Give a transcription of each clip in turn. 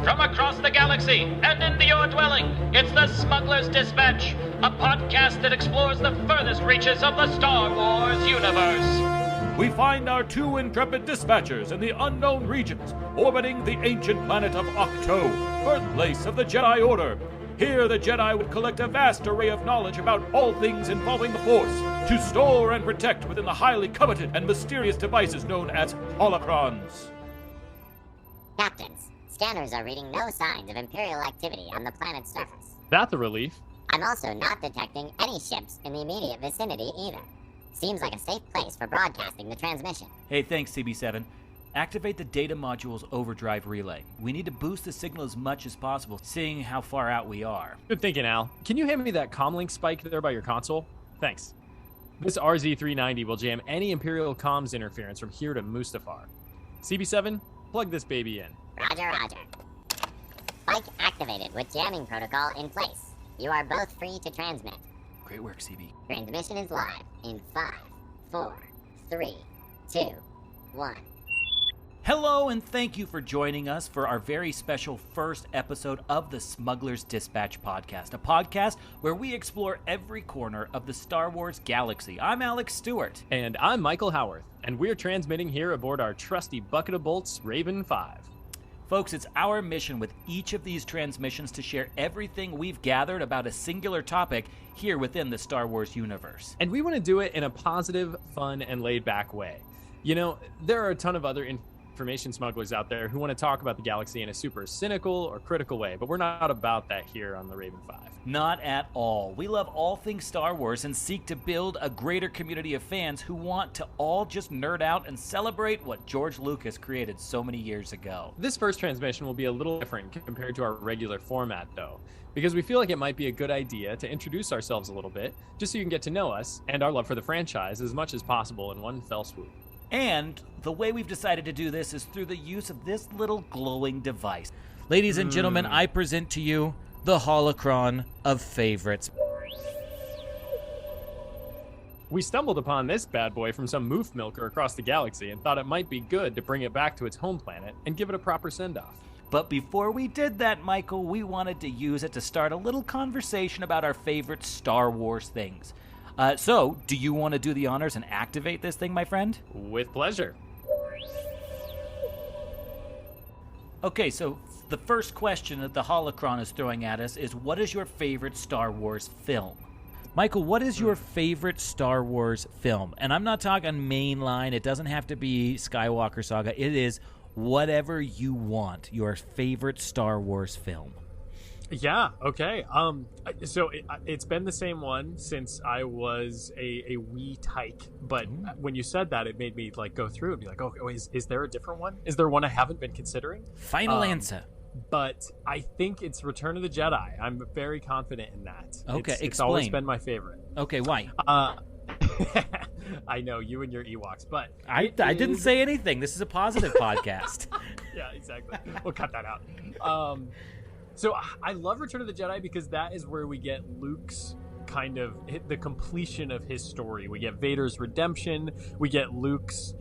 From across the galaxy and into your dwelling, it's the Smuggler's Dispatch, a podcast that explores the furthest reaches of the Star Wars universe. We find our two intrepid dispatchers in the unknown regions, orbiting the ancient planet of Octo, birthplace of the Jedi Order. Here, the Jedi would collect a vast array of knowledge about all things involving the Force, to store and protect within the highly coveted and mysterious devices known as Holocrons. Captains, scanners are reading no signs of Imperial activity on the planet's surface. That's a relief. I'm also not detecting any ships in the immediate vicinity either. Seems like a safe place for broadcasting the transmission. Hey, thanks, CB7. Activate the data module's overdrive relay. We need to boost the signal as much as possible, seeing how far out we are. Good thinking, Al. Can you hand me that comlink spike there by your console? Thanks. This RZ-390 will jam any Imperial comms interference from here to Mustafar. CB7, plug this baby in. Roger, roger. Spike activated with jamming protocol in place. You are both free to transmit. Great work, CB. Transmission is live in 5, 4, 3, 2, 1. Hello, and thank you for joining us for our very special first episode of the Smuggler's Dispatch podcast, a podcast where we explore every corner of the Star Wars galaxy. I'm Alex Stewart. And I'm Mikel Howarth, and we're transmitting here aboard our trusty Bucket of Bolts Raven 5. Folks, it's our mission with each of these transmissions to share everything we've gathered about a singular topic here within the Star Wars universe. And we want to do it in a positive, fun, and laid-back way. You know, there are a ton of other information smugglers out there who want to talk about the galaxy in a super cynical or critical way, but we're not about that here on the Raven 5. Not at all. We love all things Star Wars and seek to build a greater community of fans who want to all just nerd out and celebrate what George Lucas created so many years ago. This first transmission will be a little different compared to our regular format, though, because we feel like it might be a good idea to introduce ourselves a little bit, just so you can get to know us and our love for the franchise as much as possible in one fell swoop. And the way we've decided to do this is through the use of this little glowing device. Ladies and gentlemen, I present to you the Holocron of favorites. We stumbled upon this bad boy from some moof milker across the galaxy and thought it might be good to bring it back to its home planet and give it a proper send-off. But before we did that, Michael, we wanted to use it to start a little conversation about our favorite Star Wars things. So, do you want to do the honors and activate this thing, my friend? With pleasure. Okay, so the first question that the Holocron is throwing at us is, what is your favorite Star Wars film? Michael, what is your favorite Star Wars film? And I'm not talking mainline. It doesn't have to be Skywalker Saga. It is whatever you want, your favorite Star Wars film. Yeah, okay. So it's been the same one since I was a wee tyke, but when you said that, it made me like go through and be like, oh, is there a different one? Is there one I haven't been considering? Final answer. But I think it's Return of the Jedi. I'm very confident in that. Okay, it's explain. always been my favorite. Okay, why? I know, you and your Ewoks, but... I didn't say anything. This is a positive podcast. Yeah, exactly. We'll cut that out. So I love Return of the Jedi because that is where we get Luke's kind of the completion of his story. We get Vader's redemption. We get Luke's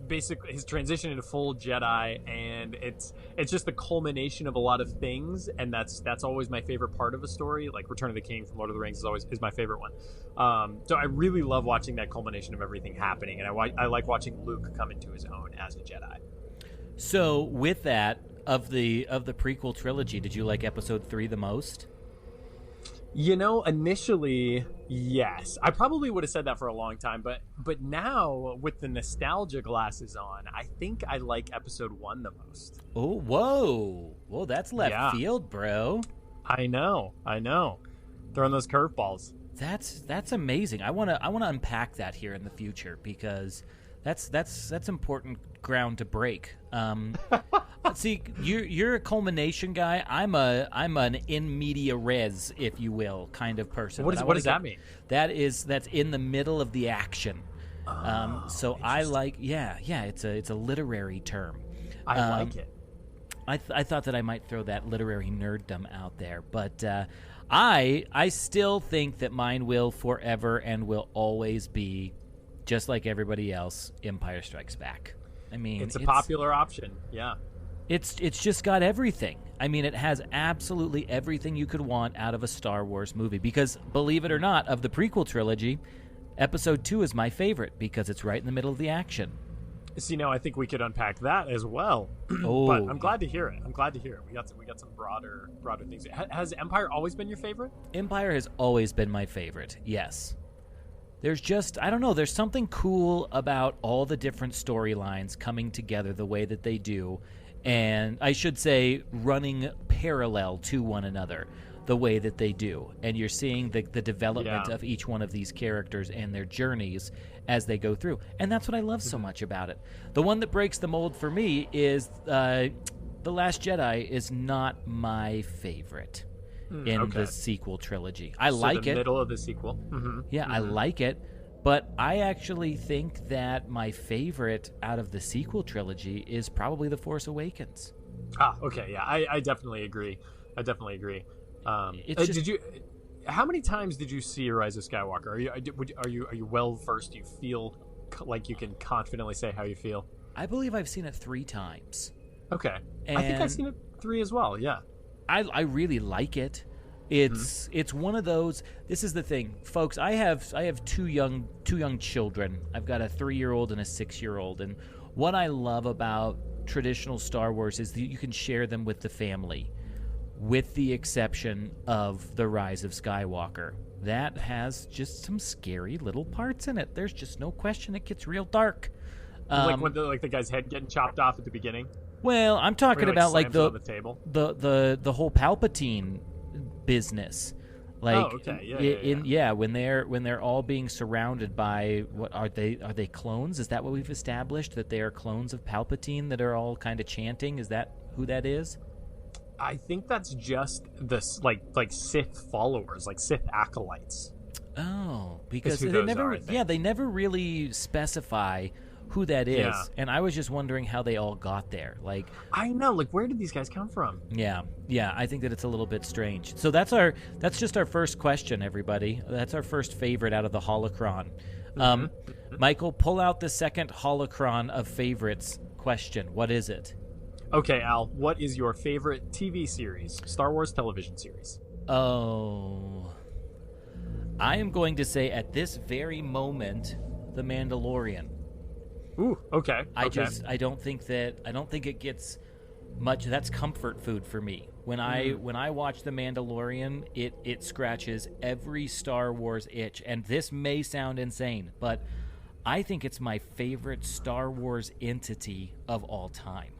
basically his transition into full Jedi, and it's just the culmination of a lot of things, and that's always my favorite part of a story. Like Return of the King from Lord of the Rings is my favorite one. So I really love watching that culmination of everything happening, and I like watching Luke come into his own as a Jedi. So with that, of the prequel trilogy, did you like Episode 3 the most? You know, initially, yes. I probably would have said that for a long time, but now with the nostalgia glasses on, I think I like Episode 1 the most. Oh, whoa, that's left field, bro. I know. Throwing those curveballs. That's amazing. I wanna unpack that here in the future because that's important ground to break. Let's see, you're a culmination guy. I'm an in media res, if you will, kind of person. What does that mean? That's in the middle of the action. So I like it's a literary term. I like it. I thought that I might throw that literary nerddom out there, but I still think that mine will forever and will always be, just like everybody else, Empire Strikes Back. I mean, it's a popular option, yeah. It's just got everything. I mean, it has absolutely everything you could want out of a Star Wars movie. Because, believe it or not, of the prequel trilogy, Episode 2 is my favorite because it's right in the middle of the action. See, now I think we could unpack that as well. Oh, but I'm glad to hear it. We got some broader things. Has Empire always been your favorite? Empire has always been my favorite, yes. There's just, I don't know, there's something cool about all the different storylines coming together the way that they do. And I should say running parallel to one another the way that they do. And you're seeing the development of each one of these characters and their journeys as they go through. And that's what I love so much about it. The one that breaks the mold for me is The Last Jedi is not my favorite in the sequel trilogy. I like the it. Middle of the sequel. Yeah, I like it. But I actually think that my favorite out of the sequel trilogy is probably The Force Awakens. Okay, yeah, I definitely agree. How many times did you see Rise of Skywalker? Are you well versed? Do you feel like you can confidently say how you feel? I believe I've seen it 3 times. Okay, I think I've seen it 3 as well. Yeah, I really like it. It's one of those. This is the thing, folks. I have two young children. I've got a 3-year-old and a 6-year-old, and what I love about traditional Star Wars is that you can share them with the family, with the exception of The Rise of Skywalker. That has just some scary little parts in it. There's just no question it gets real dark. Like when the guy's head getting chopped off at the beginning. Well, I'm talking about like the table. the whole Palpatine business. Like when they're all being surrounded by what are they clones? Is that what we've established, that they are clones of Palpatine that are all kind of chanting? Is that who that is? I think that's just this like Sith followers, like Sith acolytes. Oh, because they never really specify who that is. Yeah. And I was just wondering how they all got there. Like, I know, like, where did these guys come from? Yeah, I think that it's a little bit strange. So that's just our first question, everybody. That's our first favorite out of the Holocron. Michael, pull out the second Holocron of favorites question. What is it? Okay, Al, what is your favorite TV series, Star Wars television series? Oh, I am going to say at this very moment, The Mandalorian. Ooh, okay. I don't think it gets much. That's comfort food for me. When I watch The Mandalorian, it scratches every Star Wars itch. And this may sound insane, but I think it's my favorite Star Wars entity of all time.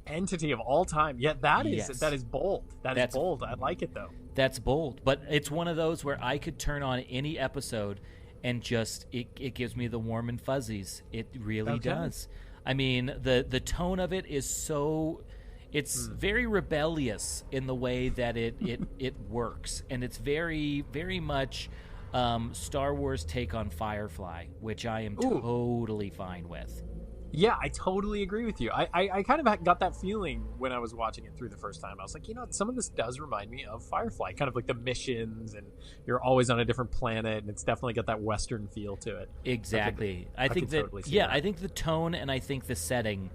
Entity of all time? Yeah, that is bold. That's bold. I like it though. That's bold, but it's one of those where I could turn on any episode and just it gives me the warm and fuzzies. It really does. I mean, the tone of it is so, it's very rebellious in the way that it works, and it's very, very much Star Wars take on Firefly, which I am totally fine with. Yeah, I totally agree with you. I kind of got that feeling when I was watching it through the first time. I was like, some of this does remind me of Firefly, kind of like the missions, and you're always on a different planet, and it's definitely got that Western feel to it. Exactly. I think the tone and I think the setting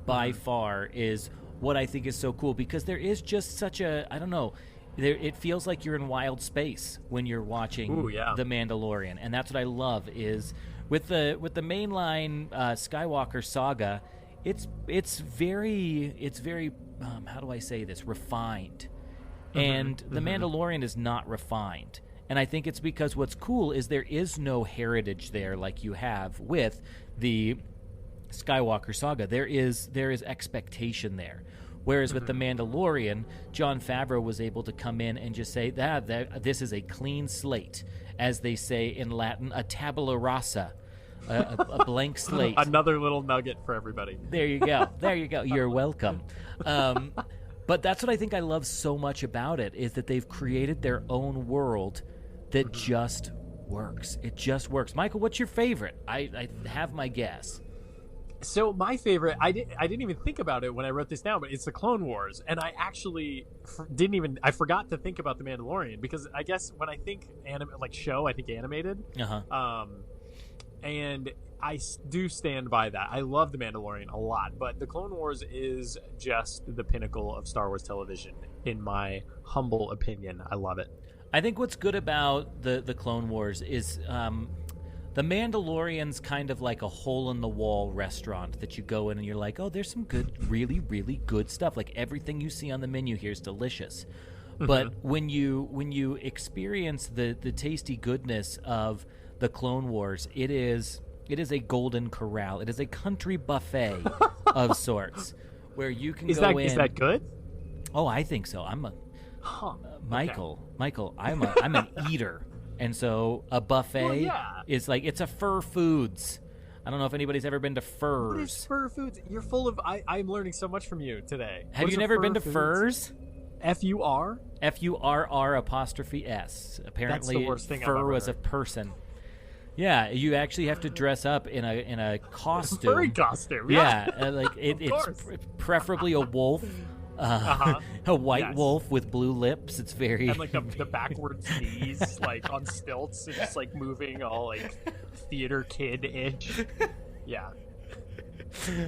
by far is what I think is so cool, because there is just such a, I don't know, it feels like you're in wild space when you're watching The Mandalorian, and that's what I love is with the mainline Skywalker saga, it's very how do I say this, refined, and The Mandalorian is not refined, and I think it's because what's cool is there is no heritage there like you have with the Skywalker saga. There is expectation there. Whereas with The Mandalorian, Jon Favreau was able to come in and just say that this is a clean slate, as they say in Latin, a tabula rasa, a blank slate. Another little nugget for everybody. There you go. You're welcome. But that's what I think I love so much about it, is that they've created their own world that just works. It just works. Michael, what's your favorite? I have my guess. So my favorite, I didn't even think about it when I wrote this down, but it's the Clone Wars, and I actually I forgot to think about the Mandalorian, because I guess when I think show, I think animated. And do stand by that. I love The Mandalorian a lot, but The Clone Wars is just the pinnacle of Star Wars television, in my humble opinion. I love it. I think what's good about the Clone Wars is the Mandalorian's kind of like a hole-in-the-wall restaurant that you go in and you're like, oh, there's some good, really, really good stuff. Like, everything you see on the menu here is delicious. But when you experience the tasty goodness of the Clone Wars, it is a golden corral. It is a country buffet of sorts where you can go in. Is that good? Oh, I think so. Michael, I'm an eater. And so a buffet is like, it's a Fur Foods. I don't know if anybody's ever been to Furs. What is Fur Foods? You're full of... I'm learning so much from you today. Have you never been to Furs? F-U-R? F-U-R-R''S. Apparently, That's the worst thing I've fur ever was a heard. person. Yeah, you actually have to dress up in a costume. Furry costume. Yeah, like it's preferably a wolf. A white wolf with blue lips. It's very... And like the backwards knees, like on stilts, and just like moving all like theater kid-ish. Yeah.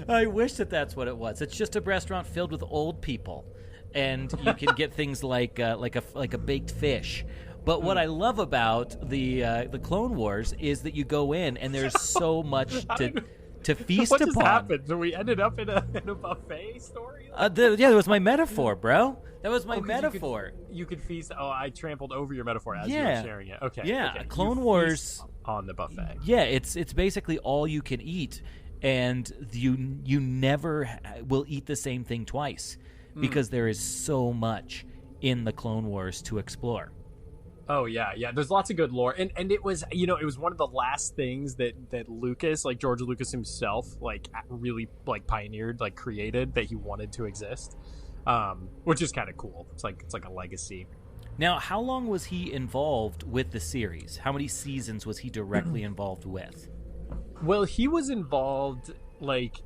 I wish that's what it was. It's just a restaurant filled with old people, and you can get things like a baked fish. But what I love about the Clone Wars is that you go in and there's so much to feast what upon. What just happened? So we ended up in a buffet story? That was my metaphor, bro. That was my metaphor. You could feast. Oh, I trampled over your metaphor as you were sharing it. Okay. Yeah, okay. Clone Wars on the buffet. Yeah, it's basically all you can eat, and you never will eat the same thing twice because there is so much in the Clone Wars to explore. Oh yeah. There's lots of good lore, and it was it was one of the last things that Lucas, like George Lucas himself, like really like pioneered, like created, that he wanted to exist, which is kind of cool. It's like a legacy. Now, how long was he involved with the series? How many seasons was he directly involved with? Well, he was involved like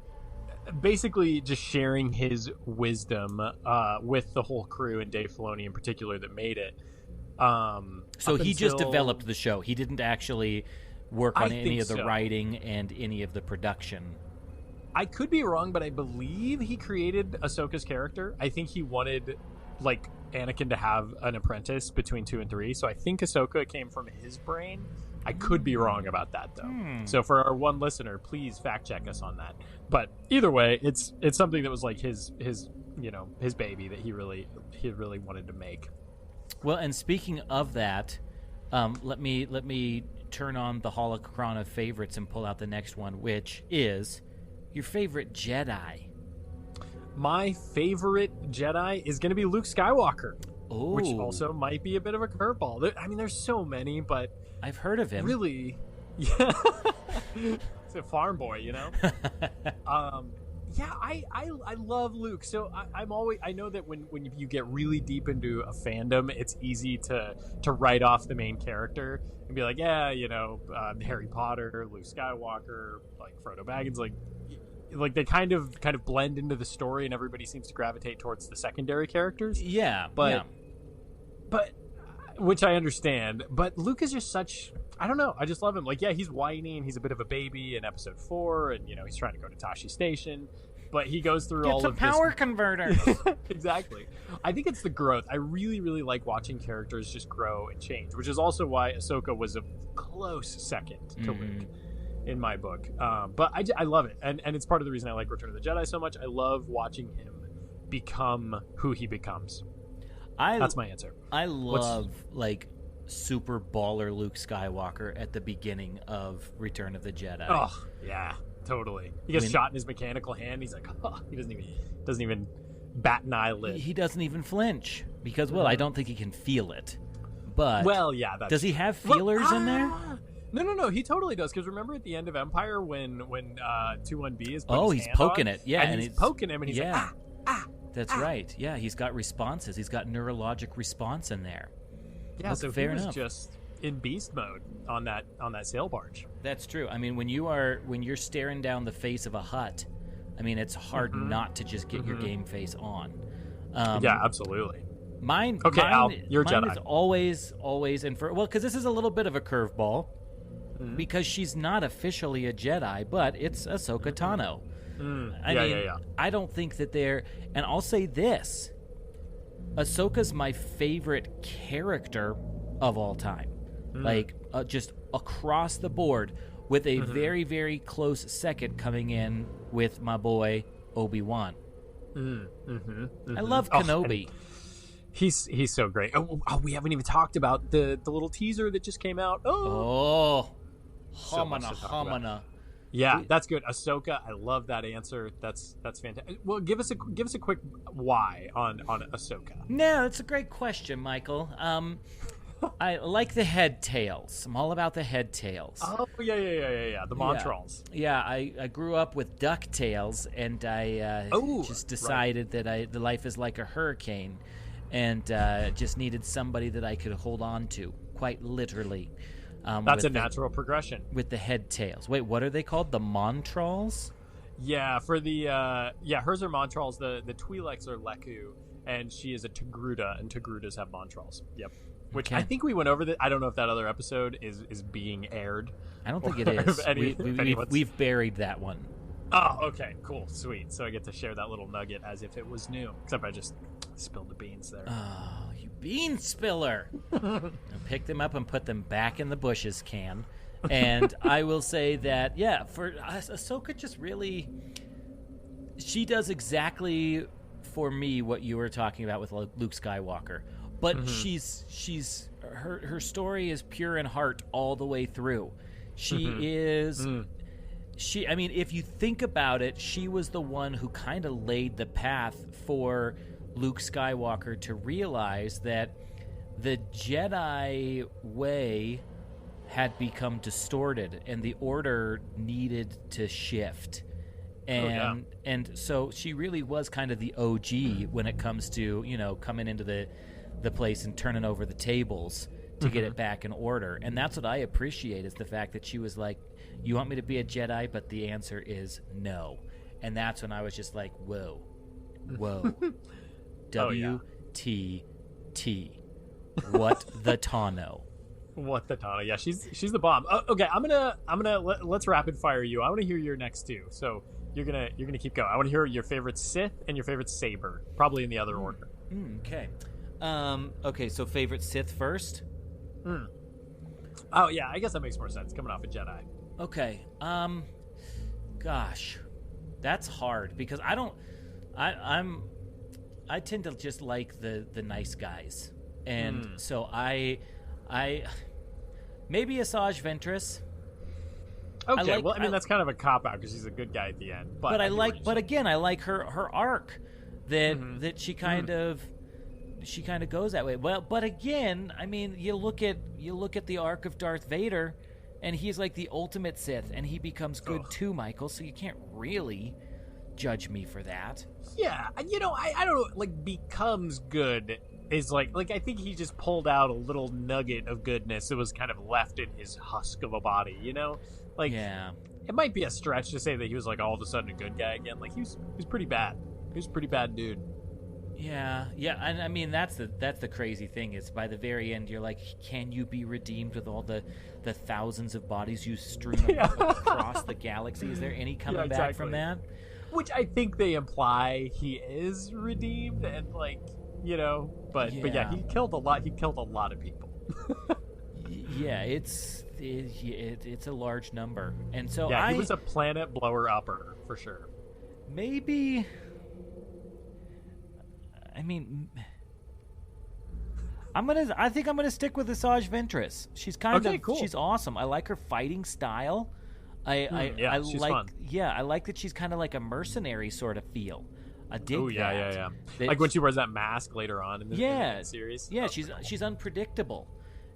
basically just sharing his wisdom with the whole crew and Dave Filoni in particular that made it. So he just developed the show. He didn't actually work on any of the so. writing and any of the production. I could be wrong, but I believe he created Ahsoka's character. I think he wanted like Anakin to have an apprentice between 2 and 3. So I think Ahsoka came from his brain. I could be wrong about that though. So for our one listener, please fact check us on that. But either way, it's something that was like his baby that he really wanted to make. Well, and speaking of that, let me turn on the Holocron of favorites and pull out the next one, which is your favorite Jedi. My favorite Jedi is going to be Luke Skywalker, which Oh. also might be a bit of a curveball. I mean, there's so many, but I've heard of him. really, yeah, it's a farm boy, Yeah, I love Luke. So I know that when you get really deep into a fandom, it's easy to write off the main character and be like, yeah, Harry Potter, Luke Skywalker, like Frodo Baggins, like they kind of blend into the story, and everybody seems to gravitate towards the secondary characters. Yeah, but which I understand. But Luke is just such. I don't know. I just love him. Like, yeah, he's whiny and he's a bit of a baby in episode 4, and he's trying to go to Tashi Station, but he goes through all of this. Get some power converter. Exactly. I think it's the growth. I really, really like watching characters just grow and change, which is also why Ahsoka was a close second to Luke in my book. But I love it, and it's part of the reason I like Return of the Jedi so much. I love watching him become who he becomes. That's my answer. I love super baller Luke Skywalker at the beginning of Return of the Jedi. Oh yeah, totally. He gets shot in his mechanical hand. He's like, he doesn't even bat an eyelid. He doesn't even flinch because, I don't think he can feel it. But does he have feelers in there? No. He totally does. Because remember at the end of Empire when 21B is he's poking it. Yeah, and he's poking him, and he's like, That's right. Yeah, he's got responses. He's got neurologic response in there. Yeah, so he was just in beast mode on that sail barge. That's true. I mean, when you're staring down the face of a Hutt, I mean, it's hard not to just get your game face on. Yeah, absolutely. Mine. Okay, Al, you're mine Jedi. is always, and because this is a little bit of a curveball. because she's not officially a Jedi, but it's Ahsoka Tano. I don't think that they're... And I'll say this. Ahsoka's my favorite character of all time. Like, just across the board, with a very, very close second coming in with my boy Obi-Wan. I love Kenobi. He's so great. Oh, we haven't even talked about the little teaser that just came out. Hamana. Yeah, that's good. Ahsoka, I love that answer. That's fantastic. Well, give us a quick why on Ahsoka. No, that's a great question, Michael. I like the head tails. I'm all about the head tails. Oh yeah. The Montrals. Yeah, I grew up with DuckTales, and I just decided that the life is like a hurricane, and just needed somebody that I could hold on to, quite literally. That's a natural progression. With the head tails. Wait, what are they called? The Montrals? Yeah, for the hers are Montrals. The Twi'leks are Leku, and she is a Togruta, and Togrutas have Montrals. Yep. Which I think we went over that. I don't know if that other episode is being aired. I don't think it is. We've buried that one. Oh, okay, cool, sweet. So I get to share that little nugget as if it was new. Except I just spilled the beans there. Oh, you bean spiller! I picked them up and put them back in the bushes can. And I will say that, for Ahsoka, just really, she does exactly for me what you were talking about with Luke Skywalker. But her story is pure in heart all the way through. She is I mean, if you think about it, she was the one who kind of laid the path for Luke Skywalker to realize that the Jedi way had become distorted and the order needed to shift. And so she really was kind of the OG when it comes to, coming into the place and turning over the tables to get it back in order. And that's what I appreciate, is the fact that she was like, you want me to be a Jedi, but the answer is no. And that's when I was just like, whoa WTT, what the Tano. What the Tano. Yeah, she's the bomb. Okay, I'm gonna let's rapid fire you. I want to hear your next two, so you're gonna keep going. I want to hear your favorite Sith and your favorite Saber, probably in the other order. Okay. Okay, so favorite Sith first? Oh, yeah, I guess that makes more sense, coming off a Jedi. Okay, gosh, that's hard, because I tend to just like the nice guys, and so I maybe Asajj Ventress. Okay, I mean, that's kind of a cop-out, because he's a good guy at the end. But I like her arc, that she kind of... She kind of goes that way. Well, but again, I mean, you look at the arc of Darth Vader, and he's like the ultimate Sith, and he becomes good too, Michael. So you can't really judge me for that. Yeah, I don't know. Like, becomes good is like I think he just pulled out a little nugget of goodness that was kind of left in his husk of a body. Like, yeah, it might be a stretch to say that he was like all of a sudden a good guy again. Like, he's pretty bad. He was a pretty bad dude. Yeah, and I mean that's the crazy thing, is by the very end you're like, can you be redeemed with all the thousands of bodies you strewn across the galaxy? Is there any coming back from that? Which I think they imply he is redeemed, and but yeah, he killed a lot. He killed a lot of people. Yeah, it's a large number, and so he was a planet blower upper for sure. Maybe. I mean, I think I'm gonna stick with Asajj Ventress. She's cool. She's awesome. I like her fighting style. She's fun. Yeah, I like that she's kind of like a mercenary sort of feel. I dig that. Yeah. Like when she wears that mask later on in the series. Yeah, she's unpredictable,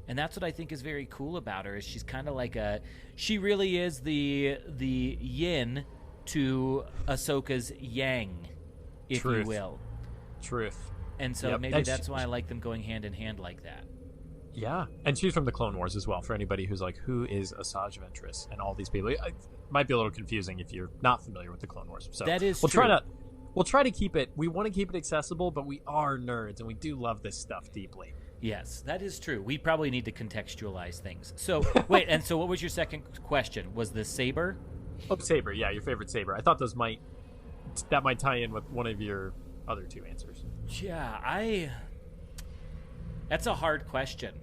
and that's what I think is very cool about her. Is she's kind of like she really is the yin to Ahsoka's yang, if you will. Truth. And so maybe that's why I like them going hand in hand like that. Yeah, and she's from the Clone Wars as well. For anybody who's like, who is Asajj Ventress and all these people, it might be a little confusing if you're not familiar with the Clone Wars. So that is true. We'll try to keep it. We want to keep it accessible, but we are nerds and we do love this stuff deeply. Yes, that is true. We probably need to contextualize things. So, wait, and so what was your second question? Was the saber? Oh, saber, yeah, your favorite saber. I thought that might tie in with one of your other two answers. Yeah, that's a hard question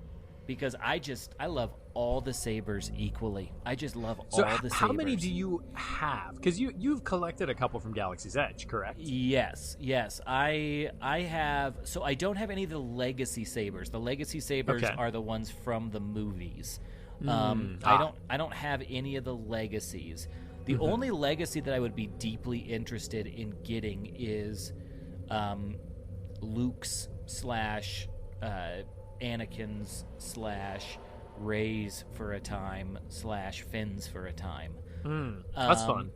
because I love all the sabers equally. I just love all the sabers. How many do you have? Because you've collected a couple from Galaxy's Edge, correct? Yes. I have. So I don't have any of the legacy sabers. The legacy sabers are the ones from the movies. I don't have any of the legacies. The only legacy that I would be deeply interested in getting is Luke's / Anakin's / Rey's for a time / Finn's for a time. That's fun.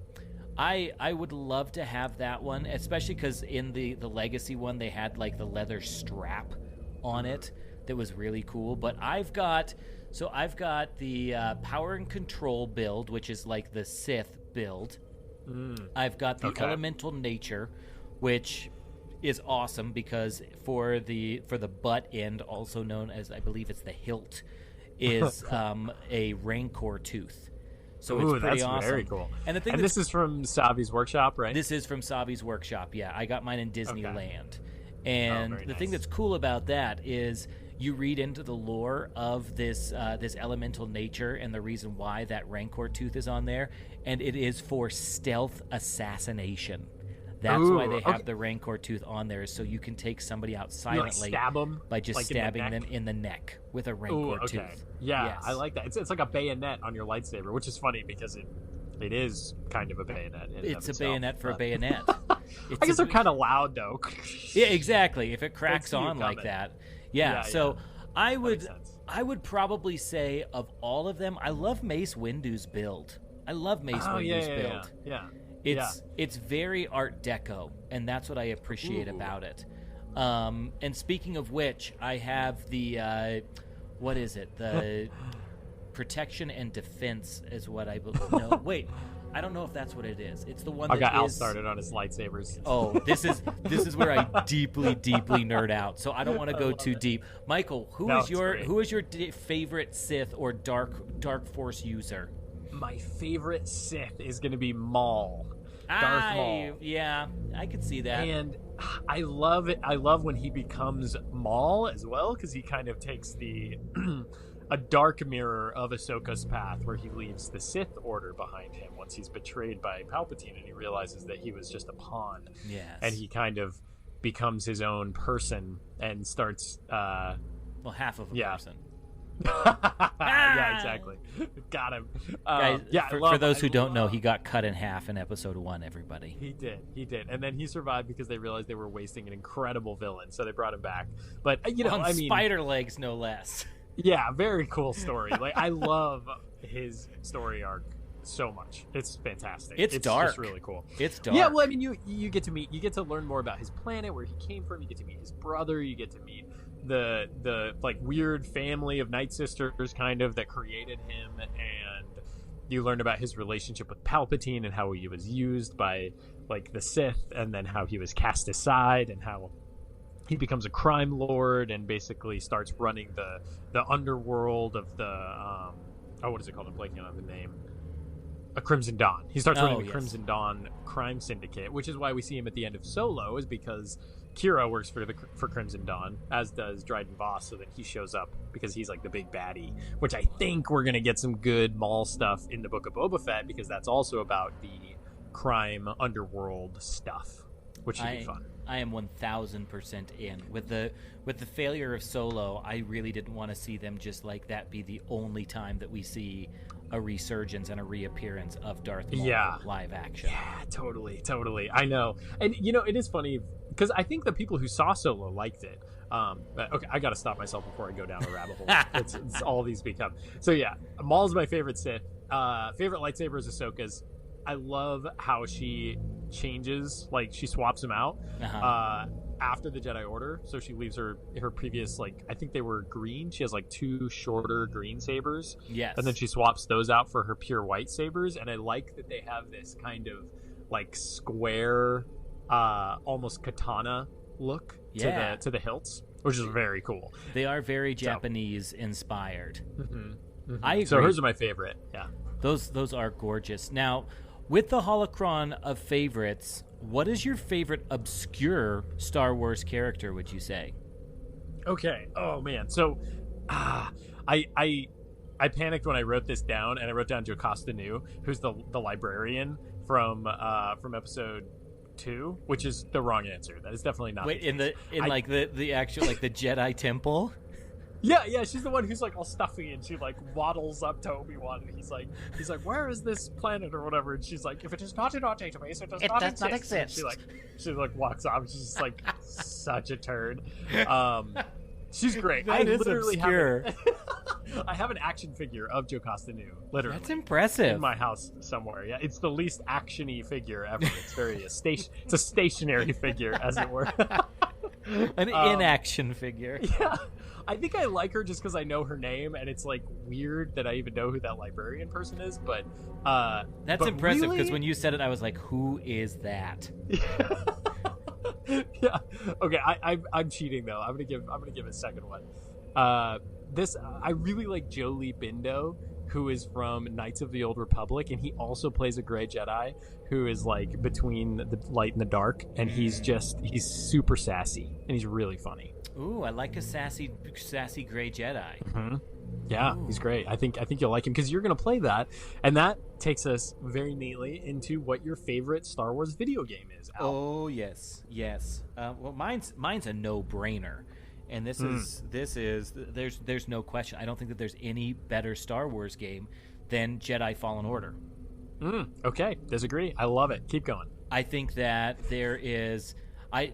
I would love to have that one, especially because in the legacy one they had like the leather strap on it that was really cool. But I've got the power and control build, which is like the Sith build. I've got the elemental nature, which is awesome because for the butt end, also known as, I believe it's the hilt, is a rancor tooth. So it's pretty awesome. That's very cool. And this is from Savi's workshop, right? This is from Savi's workshop. Yeah, I got mine in Disneyland. And the thing that's cool about that is you read into the lore of this elemental nature and the reason why that rancor tooth is on there, and it is for stealth assassination. That's why they have the rancor tooth on there, so you can take somebody out silently stab them by just stabbing them in the neck with a rancor tooth. Yeah, yes. I like that. It's like a bayonet on your lightsaber, which is funny because it is kind of a bayonet. It's a bayonet for a bayonet. I guess they're kind of loud though. Yeah, exactly. If it cracks on like that. Yeah. So I would probably say of all of them, I love Mace Windu's build. I love Mace Windu's build. Yeah. It's very Art Deco, and that's what I appreciate about it. And speaking of which, I have the what is it? The protection and defense is what I believe. No, wait, I don't know if that's what it is. It's the one that got Al started on his lightsabers. Oh, this is where I deeply nerd out. So I don't want to go too deep. Michael, who is your favorite Sith or Dark Force user? My favorite Sith is going to be Maul. Darth Maul. Yeah, I could see that. And I love it. I love when he becomes Maul as well, because he kind of takes a dark mirror of Ahsoka's path, where he leaves the Sith Order behind him once he's betrayed by Palpatine, and he realizes that he was just a pawn. Yes. And he kind of becomes his own person and starts... half of a person. Yeah, exactly. Got him. Guys, for those who don't know, he got cut in half in episode 1, everybody. He did. And then he survived because they realized they were wasting an incredible villain, so they brought him back. But, spider legs, no less. Yeah, very cool story. Like, I love his story arc so much. It's fantastic. It's dark. It's really cool. It's dark. Yeah, well, I mean, you get to learn more about his planet, where he came from. You get to meet his brother. You get to meet the like weird family of Night Sisters kind of that created him, and you learn about his relationship with Palpatine and how he was used by like the Sith, and then how he was cast aside, and how he becomes a crime lord and basically starts running the underworld of the what is it called? I'm blanking on the name. A Crimson Dawn. He starts running the Crimson Dawn crime syndicate, which is why we see him at the end of Solo, is because Kira works for Crimson Dawn, as does Dryden Voss, so that he shows up because he's like the big baddie, which I think we're going to get some good Maul stuff in the Book of Boba Fett, because that's also about the crime underworld stuff, which should be fun. I am 1,000% in. With the failure of Solo, I really didn't want to see them just like that be the only time that we see a resurgence and a reappearance of Darth Maul live action. Yeah, totally. I know. And, it is funny, because I think the people who saw Solo liked it. But, okay, I got to stop myself before I go down a rabbit hole. It's all these become. So, yeah, Maul's my favorite Sith. Favorite lightsaber is Ahsoka's. I love how she changes, like she swaps them out after the Jedi Order. So she leaves her previous, like, I think they were green. She has like 2 shorter green sabers. Yes. And then she swaps those out for her pure white sabers. And I like that they have this kind of like square, almost katana look to the hilts. which is very cool. They are very Japanese inspired. I agree. So hers are my favorite. Yeah, those are gorgeous. Now, with the Holocron of favorites, what is your favorite obscure Star Wars character, would you say? Okay. Oh man. So, I panicked when I wrote this down, and I wrote down Jocasta Nu, who's the librarian from episode 2, which is the wrong answer. That is definitely not. Wait, in the actual like the Jedi temple. Yeah, she's the one who's like all stuffy, and she like waddles up to Obi-Wan, and he's like, where is this planet or whatever? And she's like, if it is not in our database, it does not exist. She walks off. She's just like such a turd. She's great. That is obscure. I have an action figure of Jocasta Nu, literally. That's impressive. In my house somewhere. Yeah, it's the least action-y figure ever. It's very it's a stationary figure, as it were. An inaction figure. Yeah. I think I like her just because I know her name, and it's like weird that I even know who that librarian person is. But that's impressive because when you said it, I was like, "Who is that?" Yeah. Okay. I'm cheating though. I'm gonna give a second one. I really like Jolie Bindo, who is from Knights of the Old Republic, and he also plays a Grey Jedi who is like between the light and the dark, and he's super sassy and he's really funny. Ooh, I like a sassy Grey Jedi. Mm-hmm. Yeah, he's great. I think you'll like him because you're going to play that, and that takes us very neatly into what your favorite Star Wars video game is. Al. Oh yes. Well, mine's a no-brainer, and this is there's no question. I don't think that there's any better Star Wars game than Jedi Fallen Order. Okay, disagree. I love it. Keep going. I think that there is. I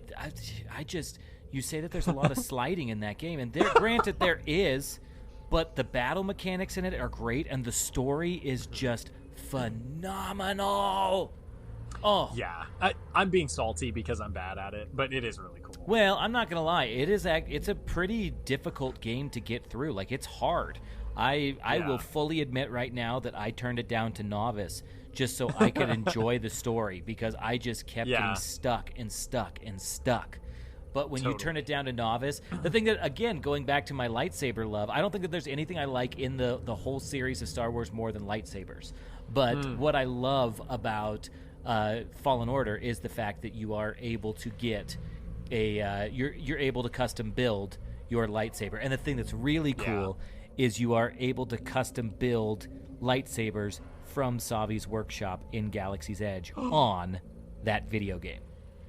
just. You say that there's a lot of sliding in that game, and granted there is, but the battle mechanics in it are great, and the story is just phenomenal. Oh yeah, I'm being salty because I'm bad at it, but it is really cool. Well, I'm not gonna lie, it's a pretty difficult game to get through. Like, it's hard. I will fully admit right now that I turned it down to novice just so I could enjoy the story because I just kept getting stuck. But when you turn it down to novice, the thing that, again, going back to my lightsaber love, I don't think that there's anything I like in the whole series of Star Wars more than lightsabers. But what I love about Fallen Order is the fact that you are able to get you're able to custom build your lightsaber. And the thing that's really cool is you are able to custom build lightsabers from Savi's workshop in Galaxy's Edge on that video game.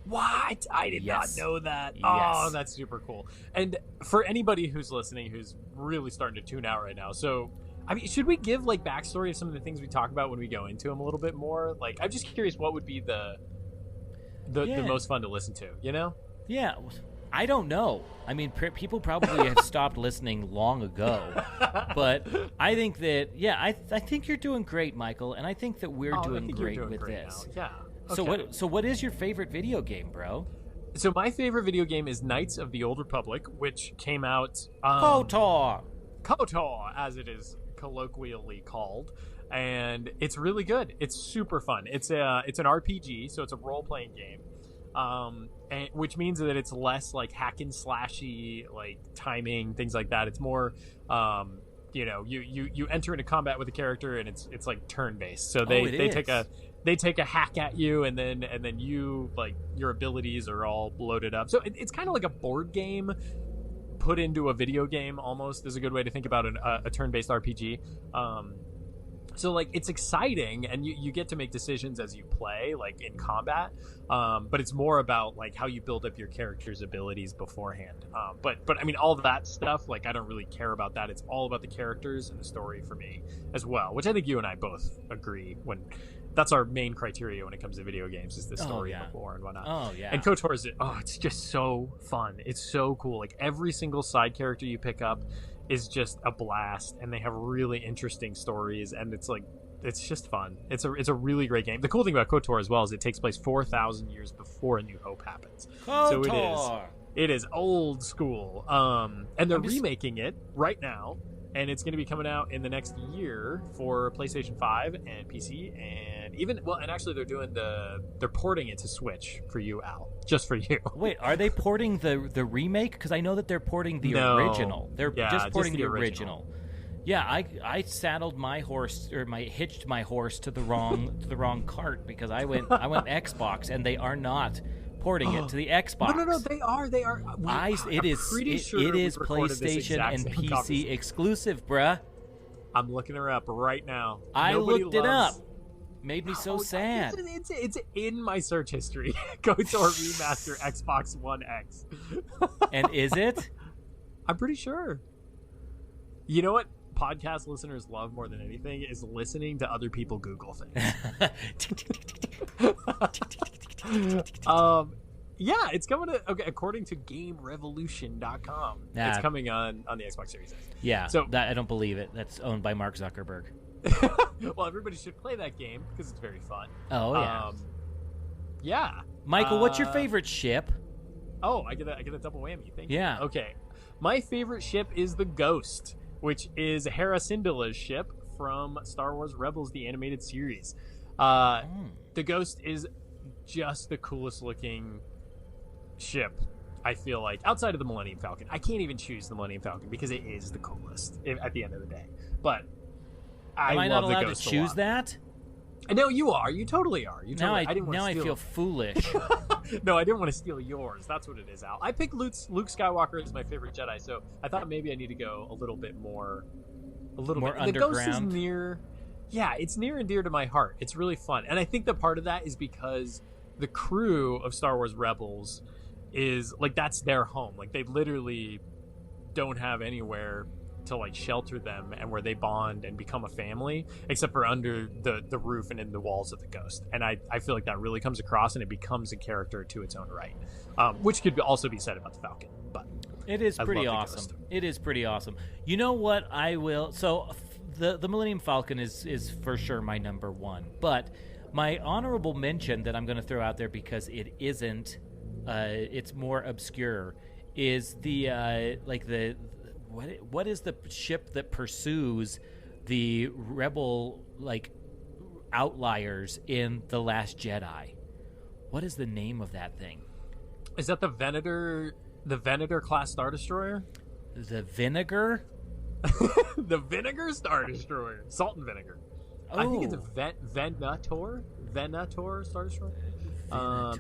What? I did not know that. Yes. Oh, that's super cool. And for anybody who's listening who's really starting to tune out right now, so, I mean, should we give, like, backstory of some of the things we talk about when we go into them a little bit more? Like, I'm just curious what would be the most fun to listen to, you know? Yeah. I don't know. I mean, people probably have stopped listening long ago. But I think that, I think you're doing great, Michael, and I think that we're doing great with this. Now. Yeah. Okay. So what is your favorite video game, bro? So my favorite video game is Knights of the Old Republic, which came out... KOTOR, as it is colloquially called. And it's really good. It's super fun. It's an RPG, so it's a role-playing game. Which means that it's less like hack and slashy, like timing, things like that. It's more... you enter into combat with a character, and it's like turn-based. So they take a hack at you, and then you, like, your abilities are all loaded up. So it's kind of like a board game put into a video game, almost, is a good way to think about a turn-based RPG. So, like, it's exciting, and you get to make decisions as you play, like, in combat. But it's more about, like, how you build up your character's abilities beforehand. But I mean, all of that stuff, like, I don't really care about that. It's all about the characters and the story for me as well, which I think you and I both agree when... That's our main criteria when it comes to video games, is the story and the lore and whatnot. Oh, yeah. And KOTOR is, it's just so fun. It's so cool. Like, every single side character you pick up is just a blast, and they have really interesting stories, and it's like, it's just fun. It's a really great game. The cool thing about KOTOR as well is it takes place 4,000 years before A New Hope happens. KOTOR! So it is old school. And they're remaking it right now. and it's going to be coming out in the next year for PlayStation 5 and PC, and actually they're porting it to Switch for you, Al, just for you. Wait, are they porting the remake? Because I know that they're porting the original. They're just porting the original. Yeah, I saddled my horse, or hitched my horse to the wrong cart, because I went Xbox, and they are not porting it to the Xbox. No, they are. It is PlayStation and PC exclusive, bruh. I'm looking her up right now. I looked it up. Made me so sad. It's in my search history. Go to our remaster Xbox One X. And is it? I'm pretty sure. You know what podcast listeners love more than anything is listening to other people Google things. Yeah, it's coming to, according to GameRevolution.com. It's coming on the Xbox Series X. Yeah, so I don't believe it. That's owned by Mark Zuckerberg. Well, everybody should play that game because it's very fun. Oh yeah. Yeah. Michael, what's your favorite ship? Oh, I get a double whammy. Thank you. Yeah. Okay. My favorite ship is the Ghost, which is Hera Syndulla's ship from Star Wars Rebels, the animated series. The Ghost is just the coolest looking ship, I feel like, outside of the Millennium Falcon. I can't even choose the Millennium Falcon because it is the coolest at the end of the day. But Am I not allowed to choose that? No, you are. You totally are. I feel foolish. No, I didn't want to steal yours. That's what it is, Al. I picked Luke Skywalker as my favorite Jedi, so I thought maybe I need to go a little bit more underground. The Ghost is near. Yeah, it's near and dear to my heart. It's really fun, and I think that part of that is because the crew of Star Wars Rebels is like, that's their home. Like, they literally don't have anywhere to like shelter them and where they bond and become a family, except for under the roof and in the walls of the Ghost. And I feel like that really comes across, and it becomes a character to its own right, which could also be said about the Falcon. But it is pretty awesome. It is pretty awesome. You know what? The Millennium Falcon is for sure my number one, but my honorable mention that I'm going to throw out there, because it isn't, it's more obscure, is what is the ship that pursues the rebel outliers in The Last Jedi? What is the name of that thing? Is that the Venator class Star Destroyer? The Vinegar? The Vinegar Star Destroyer. Salt and Vinegar. Oh. I think it's a Venator Star Destroyer.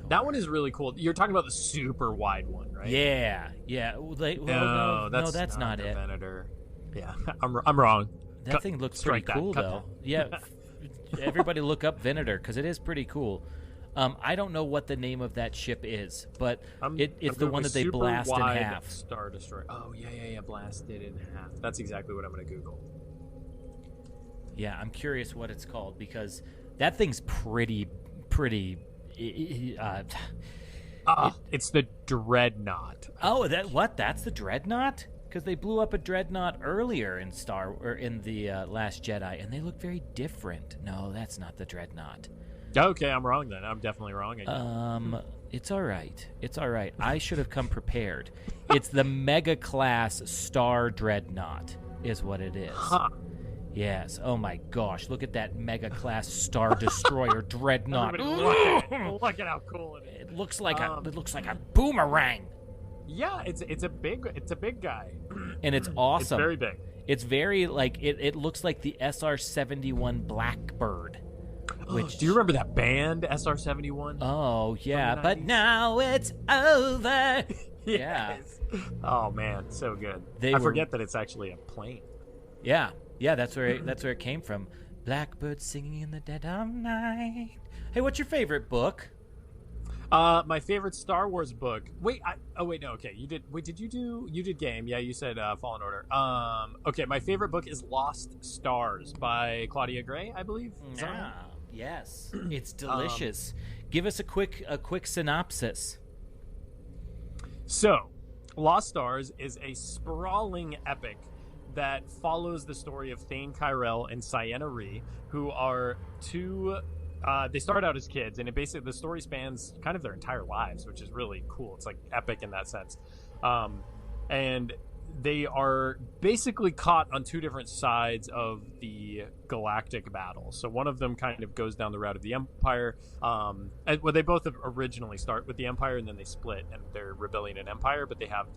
That one is really cool. You're talking about the super wide one, right? Yeah. No, that's not it. Venator. Yeah, I'm wrong. That thing looks pretty cool, though. Yeah, everybody look up Venator, because it is pretty cool. I don't know what the name of that ship is, but it's the one that they blast in half. Star Destroyer. Oh, yeah, blasted in half. That's exactly what I'm going to Google. Yeah, I'm curious what it's called, because that thing's pretty. It's the Dreadnought. Oh, that's the Dreadnought? Because they blew up a Dreadnought earlier in the Last Jedi, and they look very different. No, that's not the Dreadnought. Okay, I'm wrong then. I'm definitely wrong again. It's all right. I should have come prepared. It's the Mega Class Star Dreadnought, is what it is. Huh. Yes. Oh my gosh! Look at that Mega Class Star Destroyer Dreadnought. Look at how cool it is. It looks like a boomerang. Yeah, it's a big guy, and it's awesome. It's very big. It's very it looks like the SR-71 Blackbird. Which do you remember that band SR-71? Oh yeah, but now it's over. Yes. Oh man, so good. I forget that it's actually a plane. Yeah, that's where it came from. Blackbird singing in the dead of night. Hey, what's your favorite book? My favorite Star Wars book. Okay, you did game. Yeah, you said Fallen Order. Okay, my favorite book is Lost Stars by Claudia Gray, I believe. Yes. It's delicious. Give us a quick synopsis. So, Lost Stars is a sprawling epic that follows the story of Thane Kyrell and Sienna Rhee, who are two. They start out as kids, and the story spans kind of their entire lives, which is really cool. It's like epic in that sense. And they are basically caught on two different sides of the galactic battle. So one of them kind of goes down the route of the Empire. They both originally start with the Empire, and then they split, and they're Rebellion and Empire, but they have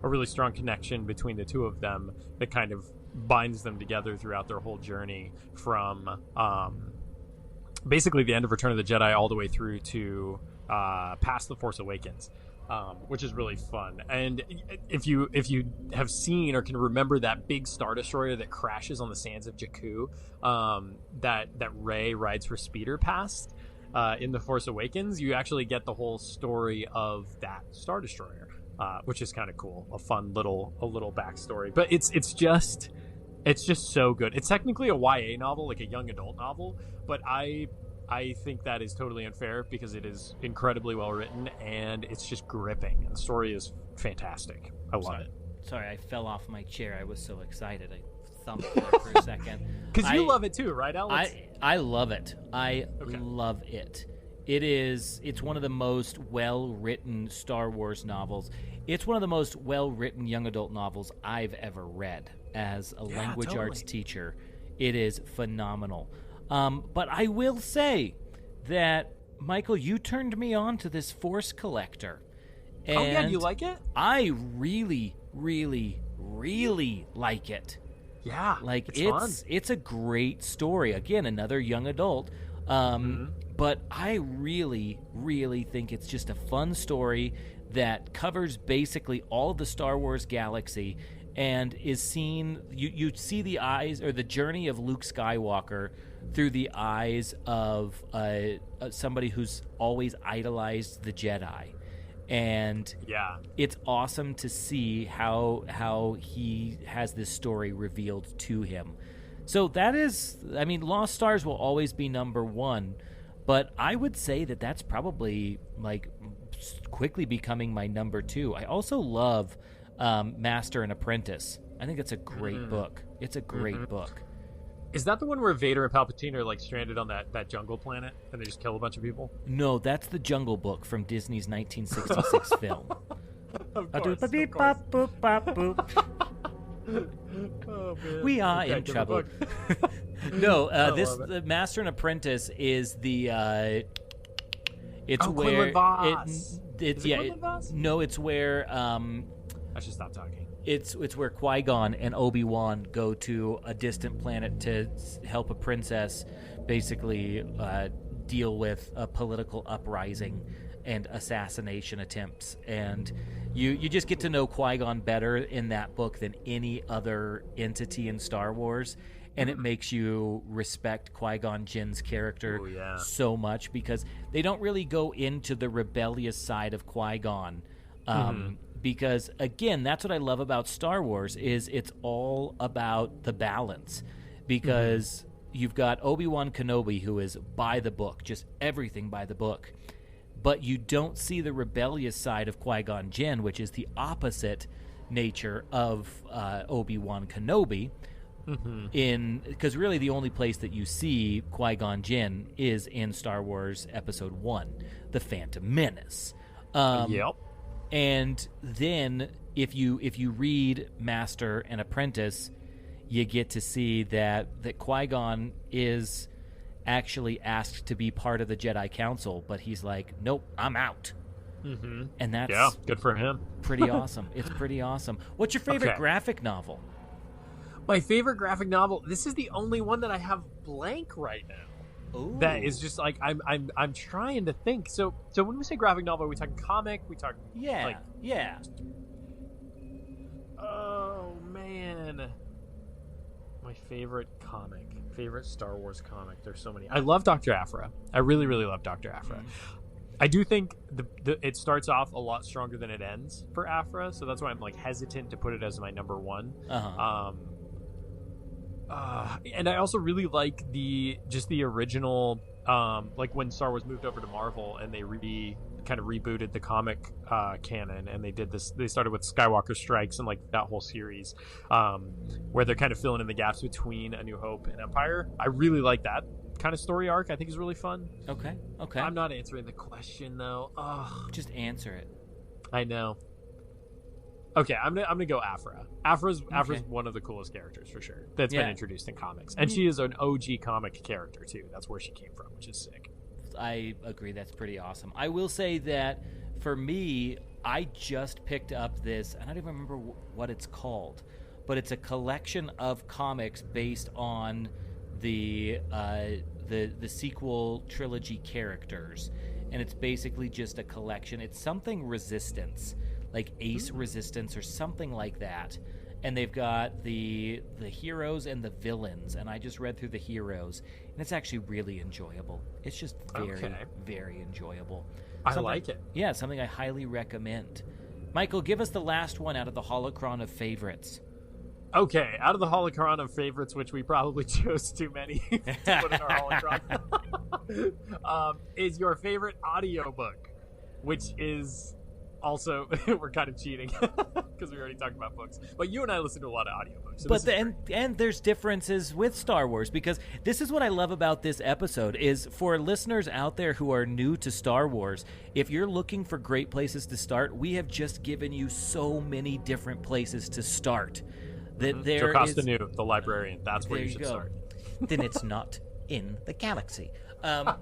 a really strong connection between the two of them that kind of binds them together throughout their whole journey from basically the end of Return of the Jedi all the way through to past The Force Awakens. Which is really fun. And if you have seen or can remember that big Star Destroyer that crashes on the sands of Jakku, that Rey rides her speeder past in The Force Awakens, you actually get the whole story of that Star Destroyer, which is kind of cool. A fun little backstory. But it's just so good. It's technically a YA novel, like a young adult novel, but I think that is totally unfair because it is incredibly well written and it's just gripping. And the story is fantastic. I love it. Sorry, I fell off my chair. I was so excited. I thumped there for a second. Because you love it too, right, Alex? I love it. Love it. It's one of the most well-written Star Wars novels. It's one of the most well-written young adult novels I've ever read as a language arts teacher. It is phenomenal. But I will say that, Michael, you turned me on to this Force Collector. And oh, yeah, you like it? I really, really, really like it. Yeah, like it's fun. It's a great story. Again, another young adult. But I really, really think it's just a fun story that covers basically all of the Star Wars galaxy and is seen. You see the eyes or the journey of Luke Skywalker through the eyes of somebody who's always idolized the Jedi. And it's awesome to see how he has this story revealed to him. So that is, I mean, Lost Stars will always be number one, but I would say that that's probably like quickly becoming my number two. I also love Master and Apprentice. I think it's a great book. It's a great book. Is that the one where Vader and Palpatine are like stranded on that jungle planet and they just kill a bunch of people? No, that's the Jungle Book from Disney's 1966 film. Of course. Oh, man. We are in trouble. No, the Master and Apprentice is the. It's where no, it's where. I should stop talking. It's where Qui-Gon and Obi-Wan go to a distant planet to help a princess basically deal with a political uprising and assassination attempts. And you just get to know Qui-Gon better in that book than any other entity in Star Wars. And it makes you respect Qui-Gon Jinn's character so much because they don't really go into the rebellious side of Qui-Gon. Because, again, that's what I love about Star Wars is it's all about the balance. Because you've got Obi-Wan Kenobi, who is by the book, just everything by the book. But you don't see the rebellious side of Qui-Gon Jinn, which is the opposite nature of Obi-Wan Kenobi. Because really the only place that you see Qui-Gon Jinn is in Star Wars Episode 1, The Phantom Menace. And then if you read Master and Apprentice, you get to see that Qui-Gon is actually asked to be part of the Jedi Council, but he's like, nope, I'm out. And that's good for him. Pretty awesome. It's pretty awesome. What's your favorite graphic novel? My favorite graphic novel. This is the only one that I have blank right now. Ooh. That is just like I'm trying to think. So when we say graphic novel, are we talking comic? We talk Oh man, my favorite Star Wars comic. There's so many. I love Dr. Aphra. I really love Dr. Aphra. I do think it starts off a lot stronger than it ends for Aphra, so that's why I'm like hesitant to put it as my number one. And I also really like the original, like when Star Wars moved over to Marvel and they kind of rebooted the comic canon, and they did this. They started with Skywalker Strikes and like that whole series, where they're kind of filling in the gaps between A New Hope and Empire. I really like that kind of story arc. I think is really fun. Okay. I'm not answering the question though. Just answer it. I know. Okay, I'm gonna go Aphra. Aphra's one of the coolest characters for sure that's been introduced in comics, and she is an OG comic character too. That's where she came from, which is sick. I agree. That's pretty awesome. I will say that for me, I just picked up this. I don't even remember what it's called, but it's a collection of comics based on the sequel trilogy characters, and it's basically just a collection. It's something Resistance, like Ace Resistance or something like that. And they've got the heroes and the villains, and I just read through the heroes, and it's actually really enjoyable. It's just very enjoyable. I like it. Yeah, something I highly recommend. Michael, give us the last one out of the Holocron of favorites. Okay, out of the Holocron of favorites, which we probably chose too many to put in our Holocron, is your favorite audiobook, which is also, we're kind of cheating because we already talked about books, but you and I listen to a lot of audiobooks. So and there's differences with Star Wars, because this is what I love about this episode is for listeners out there who are new to Star Wars, if you're looking for great places to start, we have just given you so many different places to start. That there Jocasta New, the librarian, that's where you should start. Then it's not in the galaxy. I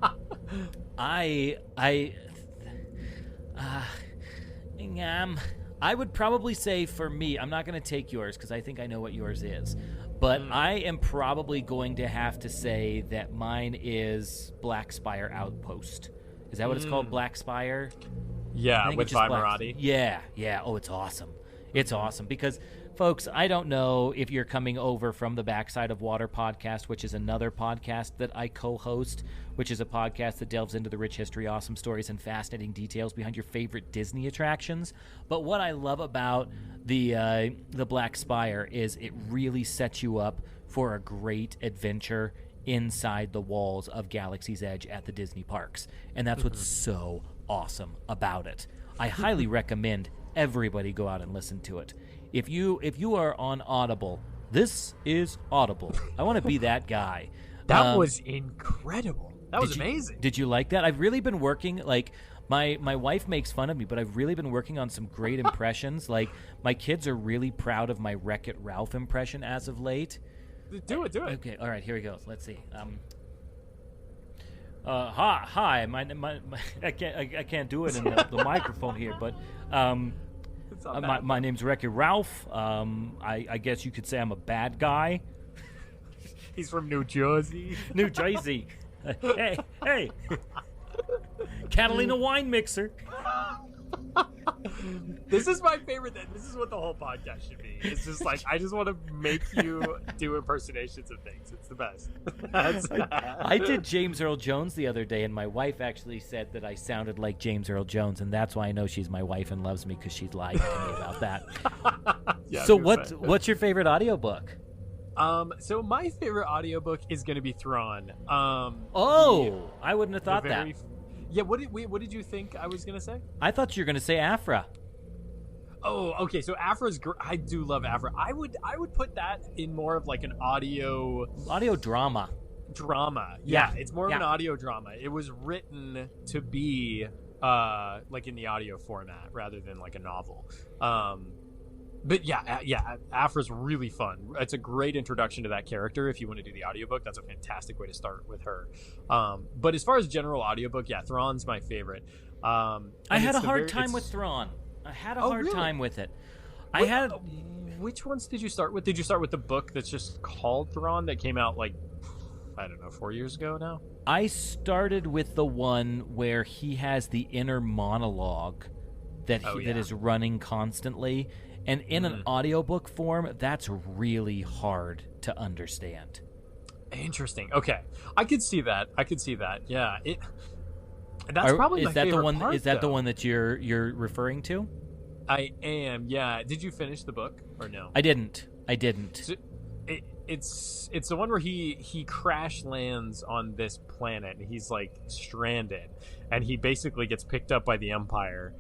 would probably say for me, I'm not going to take yours because I think I know what yours is, but I am probably going to have to say that mine is Black Spire Outpost. Is that what it's called, Black Spire? Yeah, with Vimerati. Yeah. Oh, it's awesome. It's awesome because, folks, I don't know if you're coming over from the Backside of Water podcast, which is another podcast that I co-host, which is a podcast that delves into the rich history, awesome stories, and fascinating details behind your favorite Disney attractions. But what I love about the Black Spire is it really sets you up for a great adventure inside the walls of Galaxy's Edge at the Disney parks. And that's what's so awesome about it. I highly recommend everybody go out and listen to it. If you are on Audible, this is Audible. I want to be that guy. That was incredible. That was amazing. Did you like that? I've really been working, like, my wife makes fun of me, but I've really been working on some great impressions. Like, my kids are really proud of my Wreck-It Ralph impression as of late. Do it. Okay, all right, here we go. Let's see. Hi. I can't do it in the microphone here, but my name's Wreck-It Ralph. I guess you could say I'm a bad guy. He's from New Jersey. New Jersey. Hey. Catalina wine mixer. This is my favorite. This is what the whole podcast should be. It's just like, I just want to make you do impersonations of things. It's the best. I did James Earl Jones the other day, and my wife actually said that I sounded like James Earl Jones, and that's why I know she's my wife and loves me, because she's lied to me about that. Yeah, so what's your favorite audiobook? So my favorite audiobook is going to be Thrawn. I wouldn't have thought that. Yeah, what did you think I was going to say? I thought you were going to say Aphra. Oh, okay. So Aphra's I do love Aphra. I would put that in more of like an audio drama. Yeah, it's more of an audio drama. It was written to be like in the audio format rather than like a novel. But yeah, Aphra's really fun. It's a great introduction to that character. If you want to do the audiobook, that's a fantastic way to start with her. But as far as general audiobook, yeah, Thrawn's my favorite. I had a hard time with Thrawn. I had a hard time with it. Which ones did you start with? Did you start with the book that's just called Thrawn that came out like, I don't know, 4 years ago now? I started with the one where he has the inner monologue that is running constantly. And in an audiobook form, that's really hard to understand. Interesting. Okay. I could see that. Yeah. That's probably my favorite part, Is that the one that you're referring to? I am, yeah. Did you finish the book or no? I didn't. So it's the one where he crash lands on this planet and he's like stranded, and he basically gets picked up by the Empire.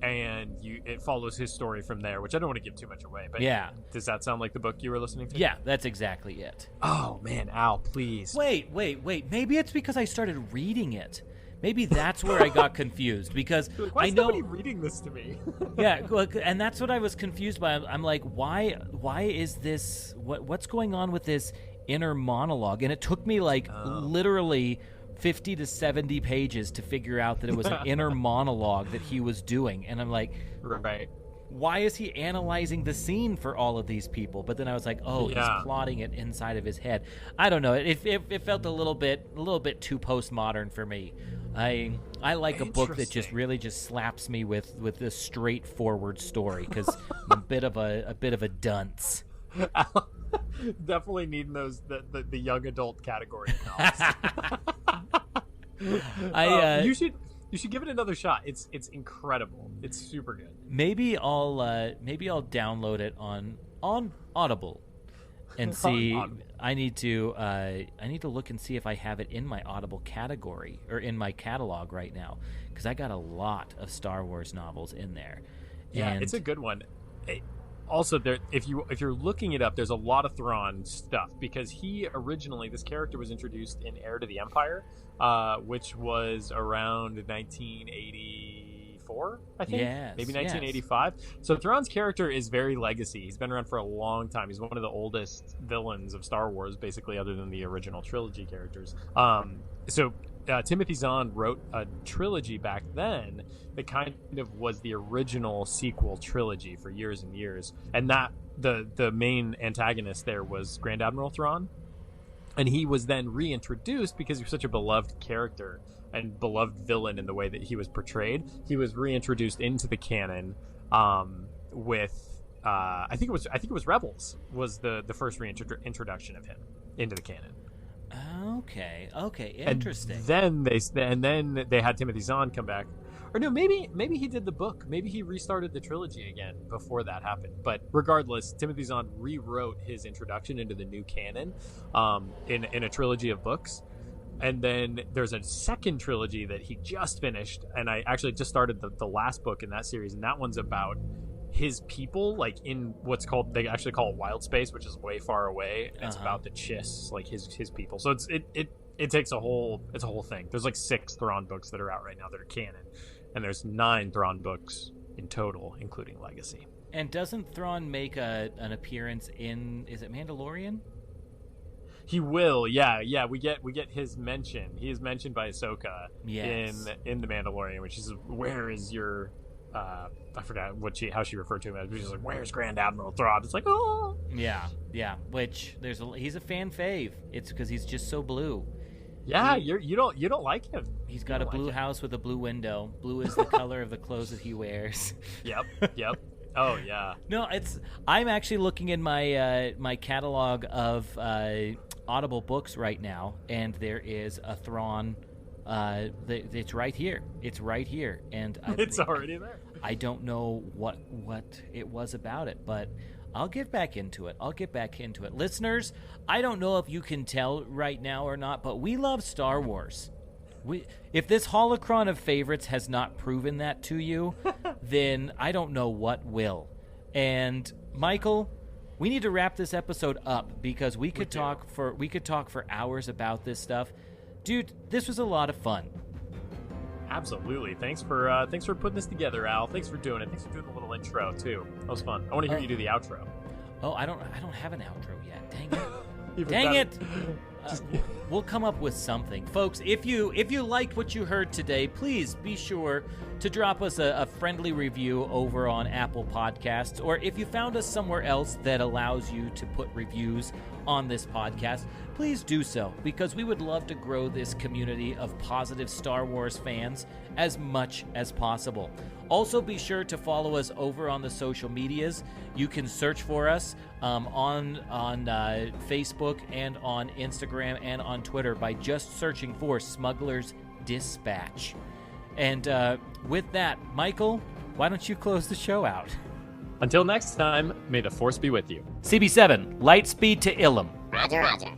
And it follows his story from there, which I don't want to give too much away. But yeah, does that sound like the book you were listening to? Yeah, that's exactly it. Oh man, Al, please. Wait. Maybe it's because I started reading it. maybe that's where I got confused because Like, why I is know nobody reading this to me? yeah, look, and that's what I was confused by. I'm like, why is this? What's going on with this inner monologue? And it took me like literally 50 to 70 pages to figure out that it was an inner monologue that he was doing. And I'm like, Right. why is he analyzing the scene for all of these people? But then I was like, oh, Yeah. he's plotting it inside of his head. I don't know. It felt a little bit too postmodern for me. I like a book that just really just slaps me with this straightforward story because I'm a bit of a dunce. Definitely needing those the young adult category novels. You should give it another shot. It's incredible. It's super good. Maybe I'll download it on Audible and see. I need to look and see if I have it in my Audible category or in my catalog right now because I got a lot of Star Wars novels in there. Yeah, and it's a good one. Also, there, if you're looking it up, there's a lot of Thrawn stuff because this character was introduced in Heir to the Empire, which was around 1984, I think, maybe 1985. Yes. So Thrawn's character is very legacy. He's been around for a long time. He's one of the oldest villains of Star Wars, basically, other than the original trilogy characters. Timothy Zahn wrote a trilogy back then that kind of was the original sequel trilogy for years and years, and that the main antagonist there was Grand Admiral Thrawn, and he was then reintroduced because he was such a beloved character and beloved villain in the way that he was portrayed. He was reintroduced into the canon with I think it was Rebels was the first reintroduction of him into the canon. Okay, interesting. And then they had Timothy Zahn come back, or no, maybe he did the book. Maybe he restarted the trilogy again before that happened. But regardless, Timothy Zahn rewrote his introduction into the new canon in a trilogy of books. And then there's a second trilogy that he just finished, and I actually just started the last book in that series, and that one's about his people, like in what's called, they actually call it Wild Space, which is way far away. And it's about the Chiss, like his people. So it takes a whole thing. There's like 6 Thrawn books that are out right now that are canon, and there's 9 Thrawn books in total, including Legacy. And doesn't Thrawn make an appearance in, is it Mandalorian? He will, yeah. We get his mention. He is mentioned by Ahsoka in the Mandalorian, which is, where is your I forgot how she referred to him as. She's like, "Where's Grand Admiral Thrawn?" It's like, oh, yeah. Which he's a fan fave. It's because he's just so blue. Yeah, you don't like him. He's got a blue house with a blue window. Blue is the color of the clothes that he wears. Yep. Oh yeah. No, I'm actually looking in my my catalog of Audible books right now, and there is a Thrawn. It's right here. And it's already there. I don't know what it was about it, but I'll get back into it. Listeners, I don't know if you can tell right now or not, but we love Star Wars. If this Holocron of favorites has not proven that to you, then I don't know what will. And Michael, we need to wrap this episode up because we could talk for hours about this stuff. Dude, this was a lot of fun. Absolutely. Thanks for putting this together, Al. Thanks for doing it. Thanks for doing the little intro too. That was fun. I want to hear you do the outro. Oh, I don't have an outro yet. Dang it. We'll come up with something. Folks, if you liked what you heard today, please be sure to drop us a friendly review over on Apple Podcasts, or if you found us somewhere else that allows you to put reviews on this podcast, please do so, because we would love to grow this community of positive Star Wars fans as much as possible. Also, be sure to follow us over on the social medias. You can search for us on Facebook and on Instagram and on Twitter by just searching for Smuggler's Dispatch. And with that, Michael, why don't you close the show out? Until next time, may the Force be with you. CB7, light speed to Ilum. Roger.